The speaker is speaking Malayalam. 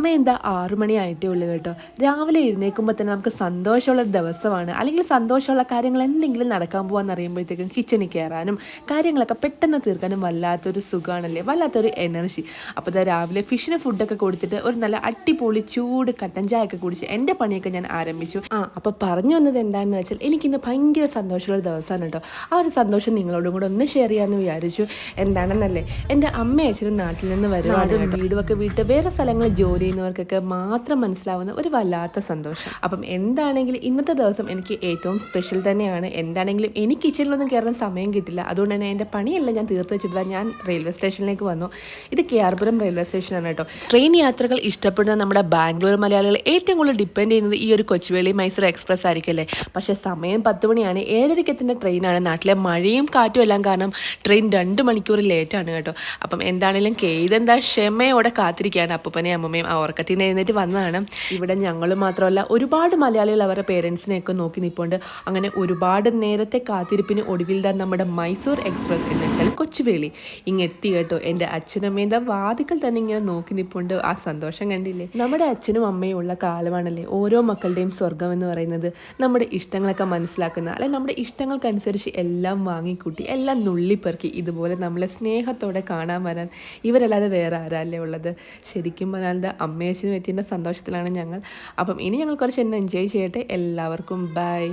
സമയം എന്താ 6 മണി ആയിട്ടേ ഉള്ളൂ കേട്ടോ. രാവിലെ എഴുന്നേൽക്കുമ്പോൾ തന്നെ നമുക്ക് സന്തോഷമുള്ള ദിവസമാണ്, അല്ലെങ്കിൽ സന്തോഷമുള്ള കാര്യങ്ങൾ എന്തെങ്കിലും നടക്കാൻ പോകാമെന്ന് അറിയുമ്പോഴത്തേക്കും കിച്ചണിൽ കയറാനും കാര്യങ്ങളൊക്കെ പെട്ടെന്ന് തീർക്കാനും വല്ലാത്തൊരു സുഖമാണല്ലേ, വല്ലാത്തൊരു എനർജി. അപ്പോൾ ഇതാ രാവിലെ ഫിഷിന് ഫുഡൊക്കെ കൊടുത്തിട്ട് ഒരു നല്ല അടിപൊളി ചൂട് കട്ടൻ ചായ ഒക്കെ കുടിച്ച് എൻ്റെ പണിയൊക്കെ ഞാൻ ആരംഭിച്ചു. അപ്പോൾ പറഞ്ഞു വന്നത് എന്താണെന്ന് വെച്ചാൽ എനിക്കിന്ന് ഭയങ്കര സന്തോഷമുള്ള ദിവസമാണ് കേട്ടോ. ആ ഒരു സന്തോഷം നിങ്ങളോടും കൂടെ ഒന്ന് ഷെയർ ചെയ്യാമെന്ന് വിചാരിച്ചു. എന്താണെന്നല്ലേ, എൻ്റെ അമ്മയും അച്ഛനും നാട്ടിൽ നിന്ന് വരുവാണ്. വീടുമൊക്കെ വിട്ട് വേറെ സ്ഥലങ്ങളിൽ ജോലി ചെയ്യുന്നവർക്കൊക്കെ മാത്രം മനസ്സിലാവുന്ന ഒരു വല്ലാത്ത സന്തോഷം. അപ്പം എന്താണെങ്കിലും ഇന്നത്തെ ദിവസം എനിക്ക് ഏറ്റവും സ്പെഷ്യൽ തന്നെയാണ്. എന്താണെങ്കിലും എനിക്ക് കിച്ചണിലൊന്നും കയറാൻ സമയം കിട്ടില്ല. അതുകൊണ്ട് തന്നെ എൻ്റെ പണിയെല്ലാം ഞാൻ തീർത്ത് വെച്ചിട്ട് ഞാൻ റെയിൽവേ സ്റ്റേഷനിലേക്ക് വന്നു. ഇത് കെആർപുരം റെയിൽവേ സ്റ്റേഷനാണ് കേട്ടോ. ട്രെയിൻ യാത്രകൾ ഇഷ്ടപ്പെടുന്ന നമ്മുടെ ബാംഗ്ലൂർ മലയാളികൾ ഏറ്റവും കൂടുതൽ ഡിപ്പെൻഡ് ചെയ്യുന്നത് ഈ ഒരു കൊച്ചുവേളി മൈസൂർ എക്സ്പ്രസ് ആയിരിക്കുമല്ലേ. പക്ഷേ സമയം 10 മണിയാണ്, 7:30 എത്തുന്ന ട്രെയിനാണ്. നാട്ടിലെ മഴയും കാറ്റും എല്ലാം കാരണം ട്രെയിൻ 2 മണിക്കൂർ ലേറ്റാണ് കേട്ടോ. അപ്പം എന്താണെങ്കിലും ഇതെന്താ ക്ഷമയോടെ കാത്തിരിക്കുകയാണ്. അപ്പൂപ്പനെയും അമ്മമ്മയും ആ ഉറക്കത്തിൽ നിന്ന് എഴുന്നേറ്റ് വന്നതാണ്. ഇവിടെ ഞങ്ങൾ മാത്രമല്ല, ഒരുപാട് മലയാളികൾ അവരുടെ പേരൻസിനെയൊക്കെ നോക്കി നിൽപ്പുണ്ട്. അങ്ങനെ ഒരുപാട് നേരത്തെ കാത്തിരിപ്പിന് ഒടുവിൽ തന്നെ നമ്മുടെ മൈസൂർ എക്സ്പ്രസ് എന്ന് വെച്ചാൽ കൊച്ചുവേളി ഇങ്ങെത്തി കേട്ടോ. എൻ്റെ അച്ഛനും അമ്മയും എന്താ വാതിക്കൽ തന്നെ ഇങ്ങനെ നോക്കി നിൽപ്പുണ്ട്. ആ സന്തോഷം കണ്ടില്ലേ. നമ്മുടെ അച്ഛനും അമ്മയും ഉള്ള കാലമാണല്ലേ ഓരോ മക്കളുടെയും സ്വർഗം എന്ന് പറയുന്നത്. നമ്മുടെ ഇഷ്ടങ്ങളൊക്കെ മനസ്സിലാക്കുന്ന, അല്ലെങ്കിൽ നമ്മുടെ ഇഷ്ടങ്ങൾക്കനുസരിച്ച് എല്ലാം വാങ്ങിക്കൂട്ടി എല്ലാം നുള്ളിപ്പെറുക്കി ഇതുപോലെ നമ്മളെ സ്നേഹത്തോടെ കാണാൻ വരാൻ ഇവരല്ലാതെ വേറെ ആരല്ലേ ഉള്ളത്. ശരിക്കും പറഞ്ഞാൽ അമ്മയച്ഛനും എത്തിൻ്റെ സന്തോഷത്തിലാണ് ഞങ്ങൾ. അപ്പം ഇനി ഞങ്ങൾ കുറച്ച് എന്നെ എൻജോയ് ചെയ്യട്ടെ. എല്ലാവർക്കും ബൈ.